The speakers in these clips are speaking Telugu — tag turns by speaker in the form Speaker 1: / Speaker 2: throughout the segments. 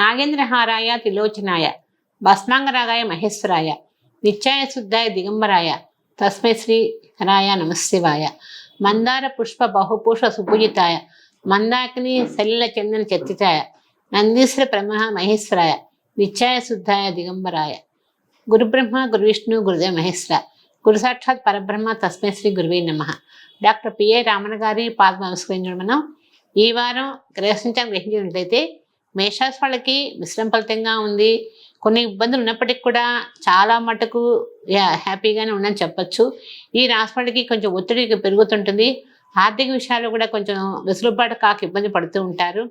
Speaker 1: నాగేంద్రహారాయ త్రిలోచనాయ భస్మాంగరాగాయ మహేశ్వరాయ నిత్యాయ శుద్ధాయ దిగంబరాయ తస్మై శ్రీ హరాయ నమశివాయ మందార పుష్ప బహుపుష్ప సుపూజితాయ మందాకిని సలిల చందన చర్చితాయ నందీశ్వర బ్రహ్మ మహేశ్వరాయ నిత్యాయ శుద్ధాయ దిగంబరాయ గురుబ్రహ్మ గురువిష్ణు గురుదేవ మహేశ్వర గురు సాక్షాత్ పరబ్రహ్మ తస్మై శ్రీ గురువే నమః. డాక్టర్ పిఏ రామన్ గారి పాద నమస్కరించడం. మనం ఈ వారం గ్రహించాలని గ్రహించినట్లయితే మేషరాశి వాళ్ళకి మిశ్రమ ఫలితంగా ఉంది. కొన్ని ఇబ్బందులు ఉన్నప్పటికీ కూడా చాలా మటుకు హ్యాపీగానే ఉందని చెప్పచ్చు. ఈ రాశి వాళ్ళకి కొంచెం ఒత్తిడి పెరుగుతుంటుంది. ఆర్థిక విషయాలు కూడా కొంచెం వెసులుబాటు కాక ఇబ్బంది పడుతూ ఉంటారు.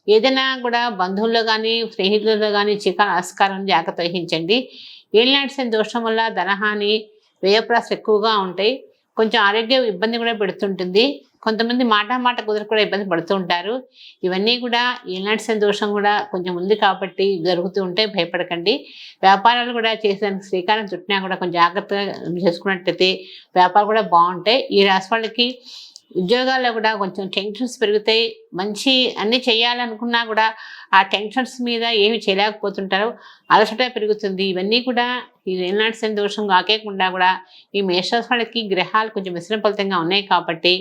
Speaker 1: ఏదైనా కూడా బంధువుల్లో కానీ స్నేహితులలో కానీ ఆస్కారం జాగ్రత్త వహించండి. ఏలినాటి శని దోషం వల్ల ధనహాని వ్యయప్రాసాలు ఎక్కువగా ఉంటాయి. కొంచెం ఆరోగ్య ఇబ్బంది కూడా పెడుతుంటుంది. కొంతమంది మాట కుదర కూడా ఇబ్బంది పడుతూ ఉంటారు. ఇవన్నీ కూడా ఏలినాటి శని దోషం కూడా కొంచెం ఉంది కాబట్టి జరుగుతూ ఉంటాయి. భయపడకండి. వ్యాపారాలు కూడా చేసేదానికి శ్రీకారం చుట్టినా కూడా కొంచెం జాగ్రత్తగా చేసుకున్నట్లయితే వ్యాపారాలు కూడా బాగుంటాయి. ఈ రాశి వాళ్ళకి ఉద్యోగాల్లో కూడా కొంచెం టెన్షన్స్ పెరుగుతాయి. మంచి అన్నీ చేయాలనుకున్నా కూడా ఆ టెన్షన్స్ మీద ఏమి చేయలేకపోతుంటారు. అలసట పెరుగుతుంది. ఇవన్నీ కూడా ఈ ఏలినాటి శని దోషం కాకేకుండా కూడా ఈ మేషరాశి వాళ్ళకి గ్రహాలు కొంచెం మిశ్రమ ఫలితంగా ఉన్నాయి కాబట్టి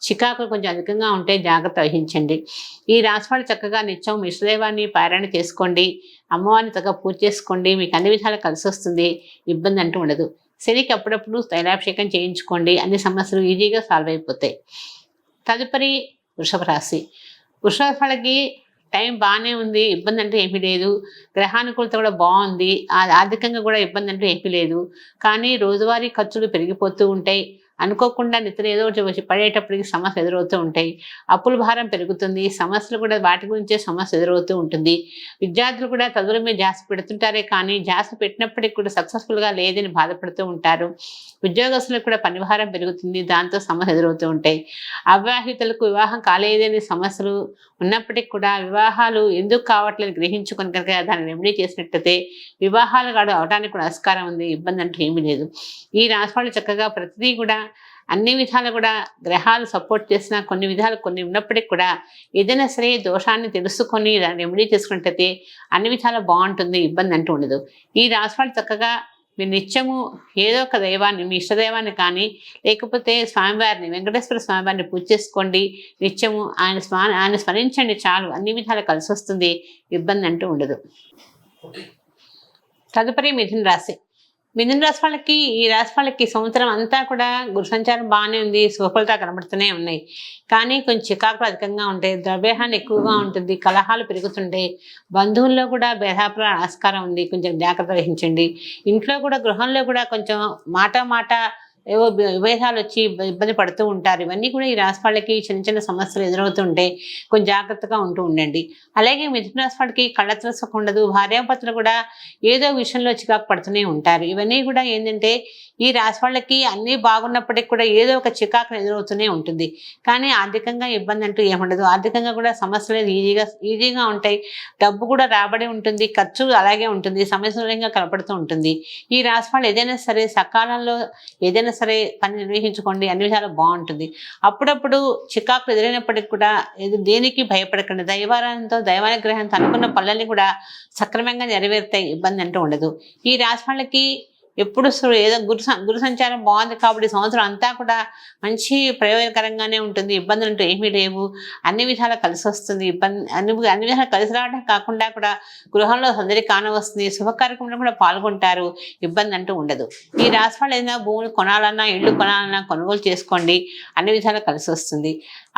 Speaker 1: చికాకులు కొంచెం అధికంగా ఉంటే జాగ్రత్త వహించండి. ఈ రాశి వాళ్ళు చక్కగా నిత్యం ఇష్టదైవాన్ని పారాయణ చేసుకోండి. అమ్మవారిని చక్కగా పూజ చేసుకోండి. మీకు అన్ని విధాలు కలిసి వస్తుంది. ఇబ్బంది అంటూ ఉండదు. శనికి అప్పుడప్పుడు తైలాభిషేకం చేయించుకోండి. అన్ని సమస్యలు ఈజీగా సాల్వ్ అయిపోతాయి. తదుపరి వృషభ రాశి. వృషభ వాళ్ళకి టైం బాగానే ఉంది. ఇబ్బంది అంటే ఏమీ లేదు. గ్రహానుకూలత కూడా బాగుంది. ఆర్థికంగా కూడా ఇబ్బంది అంటే ఏమీ లేదు. కానీ రోజువారీ ఖర్చులు పెరిగిపోతూ ఉంటాయి. అనుకోకుండా నిద్ర ఏదో వచ్చి పడేటప్పటికి సమస్య ఎదురవుతూ ఉంటాయి. అప్పుల భారం పెరుగుతుంది. సమస్యలు కూడా వాటి గురించే సమస్య ఎదురవుతూ ఉంటుంది. విద్యార్థులు కూడా చదువుల మీద జాస్తి పెడుతుంటారే కానీ జాస్తి పెట్టినప్పటికీ కూడా సక్సెస్ఫుల్గా లేదని బాధపడుతూ ఉంటారు. ఉద్యోగస్తులకు కూడా పని భారం పెరుగుతుంది. దాంతో సమస్య ఎదురవుతూ ఉంటాయి. అవివాహితులకు వివాహం కాలేదని సమస్యలు ఉన్నప్పటికీ కూడా వివాహాలు ఎందుకు కావట్లేదు గ్రహించుకొని కనుక దాన్ని రెమెడీ చేసినట్లయితే వివాహాలు కాదు అవడానికి కూడా ఆస్కారం ఉంది. ఇబ్బంది అంటే ఏమీ లేదు. ఈ రాశి వాళ్ళు చక్కగా ప్రతిదీ కూడా అన్ని విధాలు కూడా గ్రహాలు సపోర్ట్ చేసినా కొన్ని విధాలు కొన్ని ఉన్నప్పటికీ కూడా ఏదైనా సరే దోషాన్ని తెలుసుకొని దాన్ని రెమెడీ చేసుకున్నట్టయితే అన్ని విధాలు బాగుంటుంది. ఇబ్బంది అంటూ ఉండదు. ఈ రాశి వాళ్ళు చక్కగా మీరు నిత్యము ఏదో ఒక దైవాన్ని మీ ఇష్టదైవాన్ని కానీ లేకపోతే స్వామివారిని వెంకటేశ్వర స్వామివారిని పూజ చేసుకోండి. నిత్యము ఆయన స్మరించండి చాలు. అన్ని విధాలు కలిసి వస్తుంది. ఇబ్బంది అంటూ ఉండదు. తదుపరి మిథున రాశి. మిథున రాశి వాళ్ళకి ఈ రాశి వాళ్ళకి సంవత్సరం అంతా కూడా గురు సంచారం బాగానే ఉంది. శుభఫలితాలు కనబడుతూనే ఉన్నాయి. కానీ కొంచెం చికాకులు అధికంగా ఉంటాయి. ద్రవ్యహాన్ని ఎక్కువగా ఉంటుంది. కలహాలు పెరుగుతుంటాయి. బంధువుల్లో కూడా భేదాభిప్రాయ ఆస్కారం ఉంది. కొంచెం జాగ్రత్త వహించండి. ఇంట్లో కూడా గృహంలో కూడా కొంచెం మాట ఏవో విభేదాలు వచ్చి ఇబ్బంది పడుతూ ఉంటారు. ఇవన్నీ కూడా ఈ రాశి వాళ్ళకి చిన్న సమస్యలు ఎదురవుతుంటే కొంచెం జాగ్రత్తగా ఉంటూ ఉండండి. అలాగే మిథున రాశి వాళ్ళకి కళ్ళత్రసం ఉండదు. భార్యాభర్తలు కూడా ఏదో విషయంలో చికాకు పడుతూనే ఉంటారు. ఇవన్నీ కూడా ఏంటంటే ఈ రాశి వాళ్ళకి అన్నీ బాగున్నప్పటికీ కూడా ఏదో ఒక చికాకు ఎదురవుతూనే ఉంటుంది. కానీ ఆర్థికంగా ఇబ్బంది అంటూ ఏముండదు. ఆర్థికంగా కూడా సమస్యలు ఈజీగా ఉంటాయి. డబ్బు కూడా రాబడి ఉంటుంది. ఖర్చు అలాగే ఉంటుంది. సమస్యలంగా కనపడుతూ ఉంటుంది. ఈ రాశి వాళ్ళు ఏదైనా సరే సకాలంలో ఏదైనా సరే పని నిర్వహించుకోండి. అన్ని విధాలు బాగుంటుంది. అప్పుడప్పుడు చికాకులు ఎదురైనప్పటికీ కూడా దేనికి భయపడకండి. దైవానుగ్రహంతో అనుకున్న పనులన్నీ కూడా సక్రమంగా నెరవేరుతాయి. ఇబ్బంది అంటూ ఉండదు. ఈ రాశి వాళ్ళకి ఎప్పుడు ఏదో గురు సంచారం బాగుంది కాబట్టి సంవత్సరం అంతా కూడా మంచి ప్రయోజనకరంగానే ఉంటుంది. ఇబ్బందులు అంటూ ఏమీ లేవు. అన్ని విధాలు కలిసి వస్తుంది. అన్ని విధాలు కలిసి రావడం కాకుండా కూడా గృహంలో సందడి కానవస్తుంది. శుభ కార్యక్రమంలో కూడా పాల్గొంటారు. ఇబ్బంది అంటూ ఉండదు. ఈ రాశి వాళ్ళు ఏదైనా భూములు కొనాలన్నా ఇళ్ళు కొనాలన్నా కొనుగోలు చేసుకోండి. అన్ని విధాలు కలిసి వస్తుంది.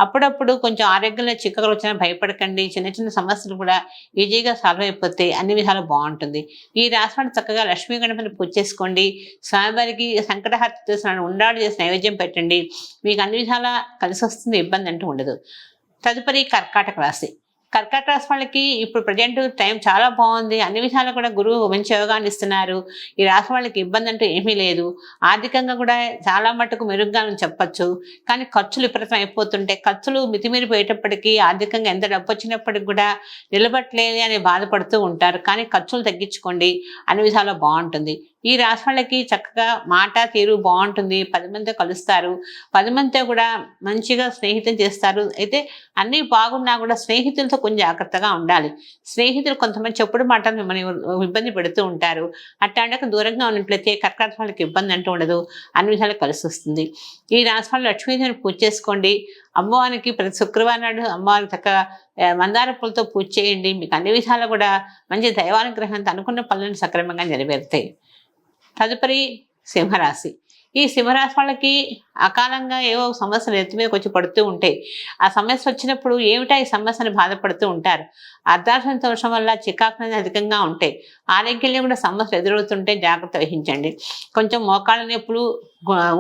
Speaker 1: అప్పుడప్పుడు కొంచెం ఆరోగ్యంలో చిక్కలు వచ్చినా భయపడకండి. చిన్న సమస్యలు కూడా ఈజీగా సాల్వ్ అయిపోతే అన్ని విధాలు బాగుంటుంది. ఈ రాశి వాళ్ళు చక్కగా లక్ష్మీ గణపతిని పూజ చేసుకోండి. స్వామివారికి సంకటహారతి చేసిన ఉండాలు చేసి నైవేద్యం పెట్టండి. మీకు అన్ని విధాలా కలిసి వస్తుంది. ఇబ్బంది అంటూ ఉండదు. తదుపరి కర్కాటక రాశి. కర్కాటక రాశి వాళ్ళకి ఇప్పుడు ప్రజెంట్ టైం చాలా బాగుంది. అన్ని విధాలు కూడా గురువు మంచి యోగాన్ని ఇస్తున్నారు. ఈ రాశి వాళ్ళకి ఇబ్బంది అంటూ ఏమీ లేదు. ఆర్థికంగా కూడా చాలా మటుకు మెరుగ్గా చెప్పచ్చు. కానీ ఖర్చులు విపరీతం అయిపోతుంటే ఖర్చులు మితిమీరిపోయేటప్పటికీ ఆర్థికంగా ఎంత డబ్బు వచ్చినప్పటికి కూడా నిలబట్టలేదు అని బాధపడుతూ ఉంటారు. కానీ ఖర్చులు తగ్గించుకోండి. అన్ని విధాలు బాగుంటుంది. ఈ రాశి వాళ్ళకి చక్కగా మాట తీరు బాగుంటుంది, 10 మందితో కలుస్తారు, 10 మందితో కూడా మంచిగా స్నేహితం చేస్తారు. అయితే అన్నీ బాగున్నా కూడా స్నేహితులతో కొంచెం జాగ్రత్తగా ఉండాలి. స్నేహితులు కొంతమంది చెప్పుడు మాటలు మిమ్మల్ని ఇబ్బంది పెడుతూ ఉంటారు. అట్లాంటి దూరంగా ఉన్నట్లయితే కర్కాటక వాళ్ళకి ఇబ్బంది అంటూ ఉండదు, అన్ని విధాలు కలిసి వస్తుంది. ఈ రాశి వాళ్ళు లక్ష్మీదేవిని పూజ చేసుకోండి. అమ్మవారికి ప్రతి శుక్రవారం నాడు అమ్మవారికి చక్కగా మందార పూలతో పూజ చేయండి. మీకు అన్ని విధాలు కూడా మంచి దైవానుగ్రహంతో అనుకున్న పనులను సక్రమంగా నెరవేరుతాయి. తదుపరి సింహరాశి. ఈ సింహరాశి వాళ్ళకి అకాలంగా ఏవో సమస్యలు ఎత్తి మీదకి వచ్చి పడుతూ ఉంటాయి. ఆ సమస్య వచ్చినప్పుడు ఏమిటా ఈ సమస్యను బాధపడుతూ ఉంటారు. అర్ధార్థం దోషం వల్ల చికాకులు అనేది అధికంగా ఉంటాయి. ఆరోగ్యంలో కూడా సమస్యలు ఎదురవుతుంటే జాగ్రత్త వహించండి. కొంచెం మోకాళ్ళ నొప్పులు,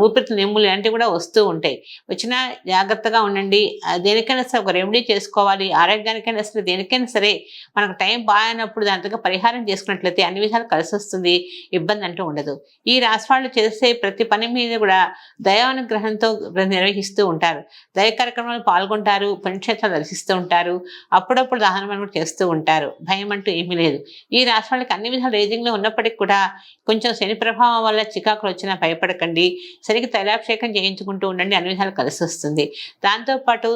Speaker 1: ఊపిరితిత్తుల నొప్పులు ఇలాంటివి కూడా వస్తూ ఉంటాయి. వచ్చినా జాగ్రత్తగా ఉండండి. దేనికైనా సరే ఒక రెమెడీ చేసుకోవాలి. ఆరోగ్యానికైనా సరే దేనికైనా సరే మనకు టైం బాగానప్పుడు దాంతో పరిహారం చేసుకున్నట్లయితే అన్ని విధాలు కలిసి వస్తుంది, ఇబ్బంది అంటూ ఉండదు. ఈ రాశి వాళ్ళు చేసే ప్రతి పని మీద కూడా దైవానుగ్రహంతో నిర్వహిస్తూ ఉంటారు. దైవ కార్యక్రమాలు పాల్గొంటారు, పుణ్యక్షేత్రాలు దర్శిస్తూ ఉంటారు, అప్పుడప్పుడు దానం కూడా చేస్తూ ఉంటారు. భయం అంటూ ఏమీ లేదు. ఈ రాశి వాళ్ళకి అన్ని విధాలు రేజింగ్లో ఉన్నప్పటికీ కూడా కొంచెం శని ప్రభావం వల్ల చికాకులు వచ్చినా భయపడకండి. శనికి తైలాభిషేకం చేయించుకుంటూ ఉండండి, అన్ని విధాలు కలిసి వస్తుంది. దాంతోపాటు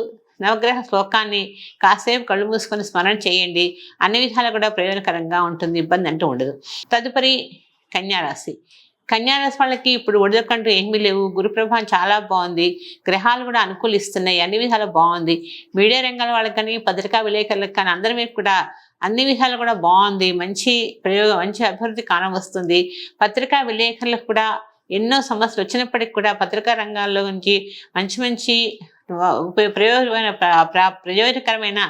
Speaker 1: నవగ్రహ శ్లోకాన్ని కాసేపు కళ్ళు మూసుకొని స్మరణ చేయండి, అన్ని విధాలు కూడా ప్రయోజనకరంగా ఉంటుంది, ఇబ్బంది అంటూ ఉండదు. తదుపరి కన్యారాశి. కన్యారాశి వాళ్ళకి ఇప్పుడు ఒడిదొక్కంటూ ఏమీ లేవు. గురు ప్రభావం చాలా బాగుంది, గ్రహాలు కూడా అనుకూలిస్తున్నాయి, అన్ని విధాలు బాగుంది. మీడియా రంగాల వాళ్ళకి కానీ, పత్రికా విలేకరులకు కానీ అందరి మీద కూడా అన్ని విధాలు కూడా బాగుంది. మంచి ప్రయోగం, మంచి అభివృద్ధి కానవస్తుంది. పత్రికా విలేకరులకు కూడా ఎన్నో సమస్యలు వచ్చినప్పటికి కూడా పత్రికా రంగాల్లో నుంచి మంచి మంచి ప్రయోజనకరమైన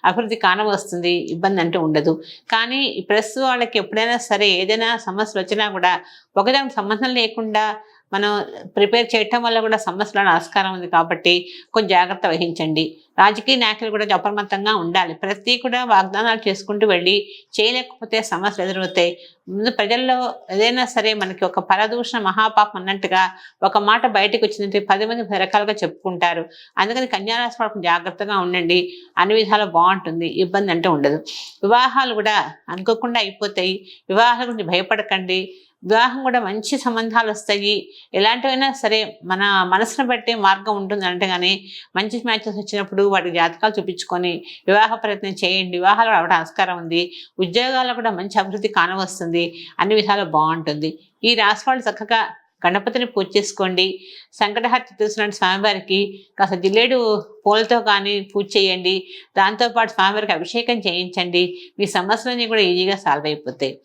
Speaker 1: అభివృద్ధి కానవస్తుంది, ఇబ్బంది అంటూ ఉండదు. కానీ ఈ ప్రెస్ వాళ్ళకి ఎప్పుడైనా సరే ఏదైనా సమస్యలు వచ్చినా కూడా ఒకదానికి సంబంధం లేకుండా మనం ప్రిపేర్ చేయటం వల్ల కూడా సమస్యలను ఆస్కారం ఉంది. కాబట్టి కొంచెం జాగ్రత్త వహించండి. రాజకీయ నాయకులు కూడా అప్రమత్తంగా ఉండాలి. ప్రతి కూడా వాగ్దానాలు చేసుకుంటూ వెళ్ళి చేయలేకపోతే సమస్యలు ఎదురవుతాయి. ముందు ప్రజల్లో ఏదైనా సరే మనకి ఒక పరదూషణ మహాపాపం అన్నట్టుగా ఒక మాట బయటకు వచ్చిందంటే 10 మంది 10 రకాలుగా చెప్పుకుంటారు. అందుకని కన్యారాశి వాళ్ళకు జాగ్రత్తగా ఉండండి, అన్ని విధాలు బాగుంటుంది, ఇబ్బంది అంటే ఉండదు. వివాహాలు కూడా అనుకోకుండా అయిపోతాయి. వివాహాల గురించి భయపడకండి. వివాహం కూడా మంచి సంబంధాలు వస్తాయి. ఎలాంటివైనా సరే మన మనసును బట్టి మార్గం ఉంటుంది అంటే కానీ మంచి మ్యాచెస్ వచ్చినప్పుడు వాటి జాతకాలు చూపించుకొని వివాహ ప్రయత్నం చేయండి. వివాహాలు రావడం ఆస్కారం ఉంది. ఉద్యోగాల్లో కూడా మంచి అభివృద్ధి కానవస్తుంది, అన్ని విధాలు బాగుంటుంది. ఈ రాశి వాళ్ళు చక్కగా గణపతిని పూజ చేసుకోండి. సంకటహర్త చూసినట్టు స్వామివారికి కాస్త జిల్లేడు పూలతో కానీ పూజ చేయండి. దాంతోపాటు స్వామివారికి అభిషేకం చేయించండి. మీ సమస్యలన్నీ కూడా ఈజీగా సాల్వ్ అయిపోతాయి.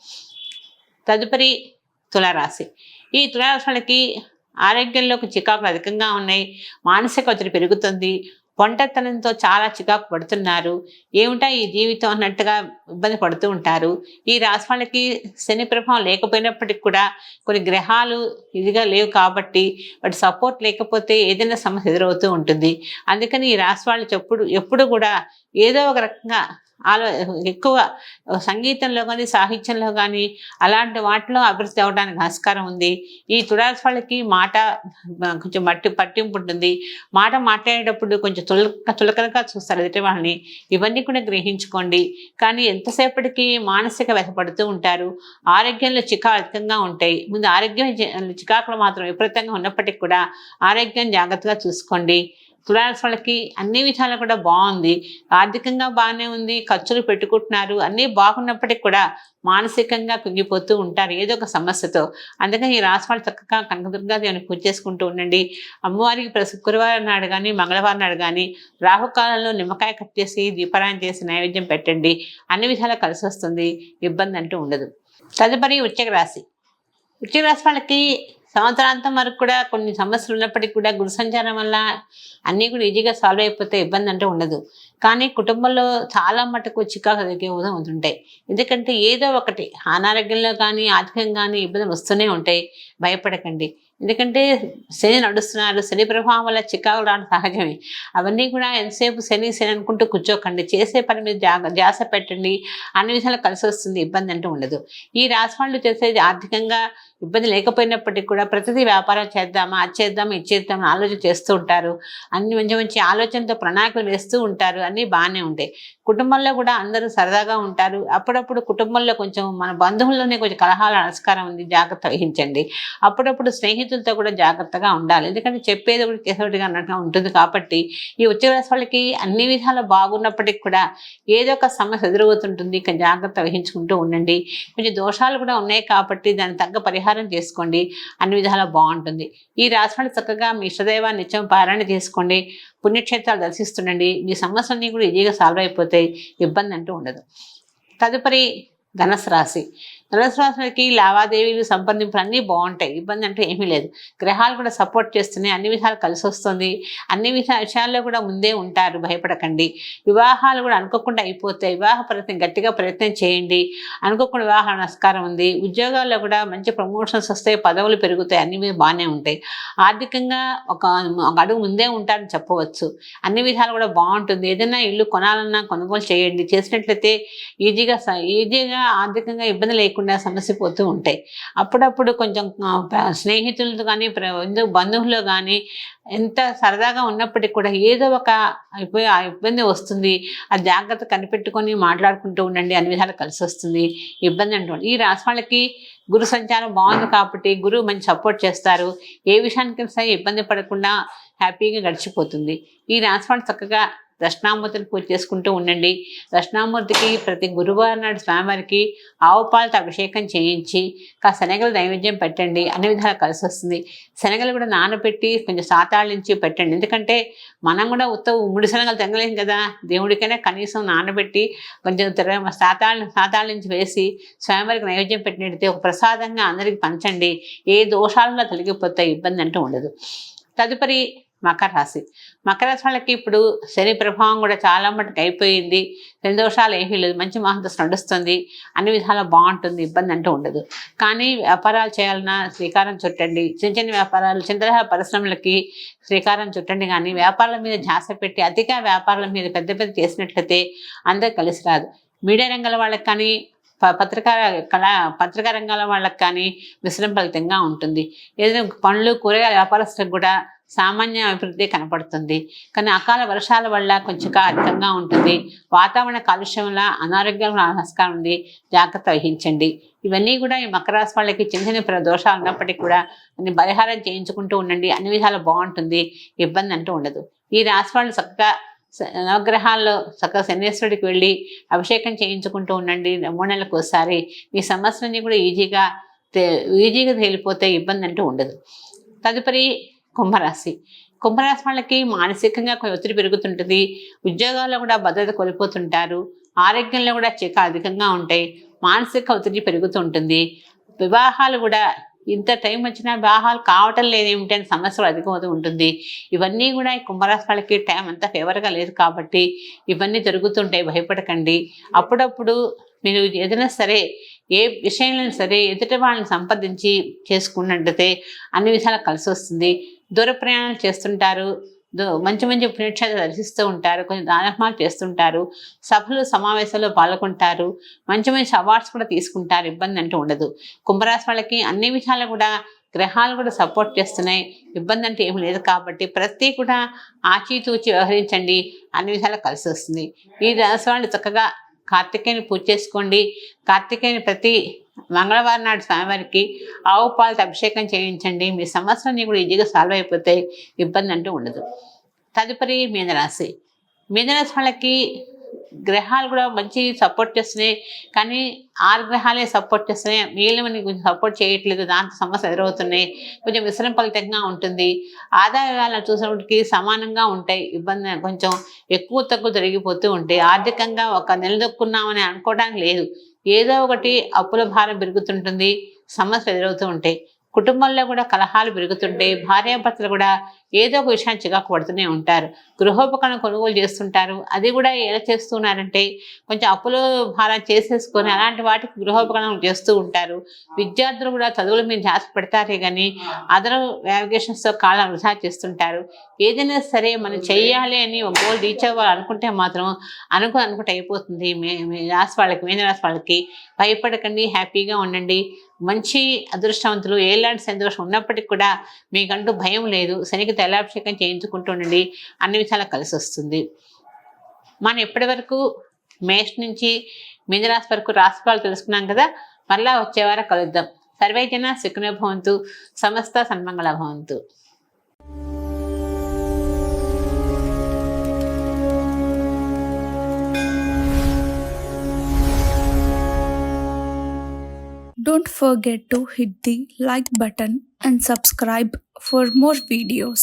Speaker 1: తదుపరి తులారాశి. ఈ తులారాశి వాళ్ళకి ఆరోగ్యంలో చికాకులు అధికంగా ఉన్నాయి. మానసిక ఒత్తిడి పెరుగుతుంది. ఒంటరితనంతో చాలా చికాకు పడుతున్నారు. ఏమిటా ఈ జీవితం అన్నట్టుగా ఇబ్బంది పడుతూ ఉంటారు. ఈ రాశి వాళ్ళకి శని ప్రభావం లేకపోయినప్పటికీ కూడా కొన్ని గ్రహాలు ఇదిగా లేవు కాబట్టి వాటి సపోర్ట్ లేకపోతే ఏదైనా సమస్య ఎదురవుతూ ఉంటుంది. అందుకని ఈ రాశి వాళ్ళు ఎప్పుడు కూడా ఏదో ఒక రకంగా ఎక్కువ సంగీతంలో కానీ సాహిత్యంలో కానీ అలాంటి వాటిలో అభివృద్ధి అవ్వడానికి ఆస్కారం ఉంది. ఈ తులారాశి వాళ్ళకి మాట కొంచెం పట్టింపు ఉంటుంది. మాట మాట్లాడేటప్పుడు కొంచెం చులకనగా చూస్తారు ఎదుటి వాళ్ళని. ఇవన్నీ కూడా గ్రహించుకోండి. కానీ ఎంతసేపటికి మానసిక వ్యధపడుతూ ఉంటారు. ఆరోగ్యంలో చికాకులు అధికంగా ఉంటాయి. ముందు ఆరోగ్యం చికాకులు మాత్రం విపరీతంగా ఉన్నప్పటికీ కూడా ఆరోగ్యం జాగ్రత్తగా చూసుకోండి. తులారాశి వాళ్ళకి అన్ని విధాలు కూడా బాగుంది. ఆర్థికంగా బాగానే ఉంది, ఖర్చులు పెట్టుకుంటున్నారు, అన్నీ బాగున్నప్పటికీ కూడా మానసికంగా కుంగిపోతూ ఉంటారు ఏదో ఒక సమస్యతో. అందుకని ఈ రాశి వాళ్ళు చక్కగా కనకదుర్గాదేవిని పూజ చేసుకుంటూ ఉండండి. అమ్మవారికి శుక్రవారం నాడు కానీ మంగళవారం నాడు కానీ రాహుకాలంలో నిమ్మకాయ కట్ చేసి దీపారాయణ చేసి నైవేద్యం పెట్టండి, అన్ని విధాలా కలిసి వస్తుంది, ఇబ్బంది అంటూ ఉండదు. తదుపరి వృశ్చిక రాశి. వృశ్చిక రాశి వాళ్ళకి సంవత్సరాంతం వరకు కూడా కొన్ని సమస్యలు ఉన్నప్పటికీ కూడా గురు సంచారం వల్ల అన్నీ కూడా ఈజీగా సాల్వ్ అయిపోతే ఇబ్బంది అంటే ఉండదు. కానీ కుటుంబంలో చాలా మటుకు చికాకు అవుతుంటాయి. ఎందుకంటే ఏదో ఒకటి అనారోగ్యంలో కానీ ఆర్థికంగా కానీ ఇబ్బందులు వస్తూనే ఉంటాయి. భయపడకండి. ఎందుకంటే శని నడుస్తున్నారు, శని ప్రభావం వల్ల చికాకులు రావడం సహజమే. అవన్నీ కూడా ఎంతసేపు శని అనుకుంటూ కూర్చోకండి. చేసే పని మీద ధ్యాస పెట్టండి, అన్ని విధాలు కలిసి వస్తుంది, ఇబ్బంది అంటూ ఉండదు. ఈ రాశి వాళ్ళు చేసేది ఆర్థికంగా ఇబ్బంది లేకపోయినప్పటికీ కూడా ప్రతిదీ వ్యాపారం చేద్దామా, అది చేద్దామా, ఇది చేద్దామని ఆలోచన చేస్తూ ఉంటారు. అన్ని మంచి మంచి ఆలోచనతో ప్రణాళికలు వేస్తూ ఉంటారు. అన్నీ బాగానే ఉంటాయి. కుటుంబంలో కూడా అందరూ సరదాగా ఉంటారు. అప్పుడప్పుడు కుటుంబంలో కొంచెం మన బంధువుల్లోనే కొంచెం కలహాల ఆస్కారం ఉంది, జాగ్రత్త వహించండి. అప్పుడప్పుడు స్నేహితులతో కూడా జాగ్రత్తగా ఉండాలి. ఎందుకంటే చెప్పేది ఒకటి చేసేటిగా అన్నట్టుగా ఉంటుంది. కాబట్టి ఈ వృశ్చిక రాశి వాళ్ళకి అన్ని విధాలు బాగున్నప్పటికీ కూడా ఏదో ఒక సమస్య ఎదురవుతుంటుంది. ఇక జాగ్రత్త వహించుకుంటూ ఉండండి. కొంచెం దోషాలు కూడా ఉన్నాయి కాబట్టి దానికి తగ్గ పరిహారం చేసుకోండి. అన్ని విధాలా బాగుంటుంది. ఈ రాశి వాళ్ళు చక్కగా మీ ఇష్టదైవాన్ని నిత్యం పారాయణ చేసుకోండి. పుణ్యక్షేత్రాలు దర్శిస్తుండండి. మీ సమస్యలన్నీ కూడా ఈజీగా సాల్వ్ అయిపోతాయి. ఇబ్బంది అంటూ ఉండదు. తదుపరి ధనుసు రాశి. ధనుసు రాశికి లావాదేవీలు, సంప్రదింపులు అన్నీ బాగుంటాయి. ఇబ్బంది అంటూ ఏమీ లేదు. గ్రహాలు కూడా సపోర్ట్ చేస్తున్నాయి. అన్ని విధాలు కలిసి వస్తుంది. అన్ని విషయాల్లో కూడా ముందే ఉంటారు. భయపడకండి. వివాహాలు కూడా అనుకోకుండా అయిపోతాయి. వివాహ ప్రయత్నం గట్టిగా ప్రయత్నం చేయండి. అనుకోకుండా వివాహ నమస్కారం ఉంది. ఉద్యోగాల్లో కూడా మంచి ప్రమోషన్స్ వస్తాయి, పదవులు పెరుగుతాయి. అన్ని మీద బాగానే ఉంటాయి. ఆర్థికంగా ఒక అడుగు ముందే ఉంటారని చెప్పవచ్చు. అన్ని విధాలు కూడా బాగుంటుంది. ఏదైనా ఇల్లు కొనాలన్నా కొనుగోలు చేయండి. చేసినట్లయితే ఈజీగా ఆర్థికంగా ఇబ్బంది లేకుండా సమస్య పోతూ ఉంటాయి. అప్పుడప్పుడు కొంచెం స్నేహితులతో కానీ బంధువులు కానీ ఎంత సరదాగా ఉన్నప్పటికీ కూడా ఏదో ఒక ఇబ్బంది వస్తుంది. ఆ జాగ్రత్త కనిపెట్టుకొని మాట్లాడుకుంటూ ఉండండి. అన్ని విధాలు కలిసి వస్తుంది. ఇబ్బంది అంటూ ఈ రాశి వాళ్ళకి గురు సంచారం బాగుంది కాబట్టి గురువు మంచి సపోర్ట్ చేస్తారు. ఏ విషయానికి సరే ఇబ్బంది పడకుండా హ్యాపీగా గడిచిపోతుంది. ఈ రాశి వాళ్ళు చక్కగా దక్షిణామూర్తిని పూజ చేసుకుంటూ ఉండండి. దక్షిణామూర్తికి ప్రతి గురువారం నాడు స్వామివారికి ఆవు పాలతో అభిషేకం చేయించి శనగలు నైవేద్యం పెట్టండి. అన్ని విధాలు కలిసి వస్తుంది. శనగలు కూడా నానబెట్టి కొంచెం సాతాళించి పెట్టండి. ఎందుకంటే మనం కూడా ఉమ్మిడి శనగలు తినలేం కదా. దేవుడికైనా కనీసం నానబెట్టి కొంచెం సాతాళించి వేసి స్వామివారికి నైవేద్యం పెట్టినట్టయితే ఒక ప్రసాదంగా అందరికి పంచండి. ఏ దోషాలలో తొలగిపోతాయి. ఇబ్బంది అంటూ ఉండదు. తదుపరి మకర రాశి. మకర రాశి వాళ్ళకి ఇప్పుడు శని ప్రభావం కూడా చాలా మటుకు అయిపోయింది. శని దోషాలు ఏమీ లేదు. మంచి మహంతస్ నడుస్తుంది. అన్ని విధాలా బాగుంటుంది. ఇబ్బంది అంటూ ఉండదు. కానీ వ్యాపారాలు చేయాలన్నా శ్రీకారం చుట్టండి. చిన్న చిన్న వ్యాపారాలు, చిన్న పరిశ్రమలకి శ్రీకారం చుట్టండి. కానీ వ్యాపారాల మీద ధ్యాస పెట్టి అతిగా వ్యాపారాల మీద పెద్ద పెద్ద చేసినట్లయితే అందరూ కలిసి రాదు. మీడియా రంగాల వాళ్ళకి కానీ పత్రికా రంగాల వాళ్ళకి కానీ మిశ్రమ ఫలితంగా ఉంటుంది. ఏదైనా పండ్లు, కూరగాయల వ్యాపారస్తులకు కూడా సామాన్య అభివృద్ధి కనపడుతుంది. కానీ అకాల వర్షాల వల్ల కొంచెం అధికంగా ఉంటుంది. వాతావరణ కాలుష్యం వల్ల అనారోగ్యం ఆస్కారం ఉంది. జాగ్రత్త వహించండి. ఇవన్నీ కూడా ఈ మకర రాశి వాళ్ళకి చిన్న చిన్న దోషాలు ఉన్నప్పటికీ కూడా అన్ని పరిహారం చేయించుకుంటూ ఉండండి. అన్ని విధాలు బాగుంటుంది. ఇబ్బంది అంటూ ఉండదు. ఈ రాశి వాళ్ళు చక్కగా నవగ్రహాల్లో చక్కగా శనేశ్వరుడికి వెళ్ళి అభిషేకం చేయించుకుంటూ ఉండండి. 3 నెలలకు ఒకసారి మీ సమస్యలన్నీ కూడా ఈజీగా తేలిపోతే ఇబ్బంది అంటూ ఉండదు. తదుపరి కుంభరాశి. కుంభరాశి వాళ్ళకి మానసికంగా కొంచెం ఒత్తిడి పెరుగుతుంటుంది. ఉద్యోగాల్లో కూడా భద్రత కోల్పోతుంటారు. ఆరోగ్యంలో కూడా చికాకు అధికంగా ఉంటాయి. మానసిక ఒత్తిడి పెరుగుతుంటుంది. వివాహాలు కూడా ఇంత టైం వచ్చినా వివాహాలు కావటం లేదేమిటి అని సమస్యలు అధికమవుతూ ఉంటుంది. ఇవన్నీ కూడా ఈ కుంభరాశి వాళ్ళకి టైం అంతా ఫేవర్గా లేదు కాబట్టి ఇవన్నీ జరుగుతుంటాయి. భయపడకండి. అప్పుడప్పుడు మీరు ఏదైనా సరే ఏ విషయంలో సరే ఎదుటి వాళ్ళని సంప్రదించి చేసుకున్నట్టయితే అన్ని విధాలు కలిసి వస్తుంది. దూర ప్రయాణాలు చేస్తుంటారు. మంచి మంచి పుణ్యక్షేత్రాలు దర్శిస్తూ ఉంటారు. కొంచెం దానధర్మాలు చేస్తుంటారు. సభలు సమావేశాల్లో పాల్గొంటారు. మంచి మంచి అవార్డ్స్ కూడా తీసుకుంటారు. ఇబ్బంది అంటూ ఉండదు. కుంభరాశి వాళ్ళకి అన్ని విషయాలు కూడా గ్రహాలు కూడా సపోర్ట్ చేస్తున్నాయి. ఇబ్బంది అంటే ఏమి లేదు కాబట్టి ప్రతి కూడా ఆచితూచి వ్యవహరించండి. అన్ని విధాలు కలిసి వస్తుంది. ఈ రాశి వాళ్ళు చక్కగా కార్తికేయుని పూజ చేసుకోండి. కార్తికేయుని ప్రతి మంగళవారం నాడు స్వామివారికి ఆవు పాలతో అభిషేకం చేయించండి. మీ సమస్యలన్నీ కూడా ఈజీగా సాల్వ్ అయిపోతాయి. ఇబ్బంది అంటూ ఉండదు. తదుపరి మీనరాశి. మీనరాశి వాళ్ళకి గ్రహాలు కూడా మంచి సపోర్ట్ చేస్తున్నాయి. కానీ 6 గ్రహాలే సపోర్ట్ చేస్తున్నాయి. మిగిలినవన్నీ కొంచెం సపోర్ట్ చేయట్లేదు. దాంతో సమస్య ఎదురవుతున్నాయి. కొంచెం మిశ్రమ ఫలితంగా ఉంటుంది. ఆదాయాలను చూసినప్పటికీ సమానంగా ఉంటాయి. ఇబ్బంది కొంచెం ఎక్కువ తక్కువ జరిగిపోతూ ఉంటాయి. ఆర్థికంగా ఒక నిలదొక్కున్నామని అనుకోవడానికి లేదు. ఏదో ఒకటి అప్పుల భారం పెరుగుతుంటుంది. సమస్యలు ఎదురవుతూ ఉంటాయి. కుటుంబంలో కూడా కలహాలు పెరుగుతుంటాయి. భార్యాభర్తలు కూడా ఏదో ఒక విషయాన్ని చికాకు పడుతూనే ఉంటారు. గృహోపకరణం కొనుగోలు చేస్తుంటారు. అది కూడా ఎలా చేస్తున్నారంటే కొంచెం అప్పుల భారం చేసేసుకొని అలాంటి వాటికి గృహోపకరణం చేస్తూ ఉంటారు. విద్యార్థులు కూడా చదువుల మీద ధ్యాస పెడతారే కానీ అదర్ నావిగేషన్స్తో కాలం వృధా చేస్తుంటారు. ఏదైనా సరే మనం చెయ్యాలి అని ఒక గోల్ రీచ్ అవ్వాలి అనుకుంటే మాత్రం అనుకుంటే అయిపోతుంది. రాశి వాళ్ళకి, మీన రాశి వాళ్ళకి భయపడకండి. హ్యాపీగా ఉండండి. మంచి అదృష్టవంతులు, ఏలాంటి సంతోషం ఉన్నప్పటికీ కూడా మీకంటూ భయం లేదు. శనికి తైలాభిషేకం చేయించుకుంటుండండి, అన్ని విషయాలు కలిసి వస్తుంది. మనం ఎప్పటి వరకు మేష్ నుంచి మీనరాశి వరకు రాశిఫలాలు తెలుసుకున్నాం కదా, మళ్ళా వచ్చే వారం కలుద్దాం. సర్వేజన సుఖినో భవంతు, సమస్త సన్మంగళ భవంతు.
Speaker 2: Don't forget to hit the like button and subscribe for more videos.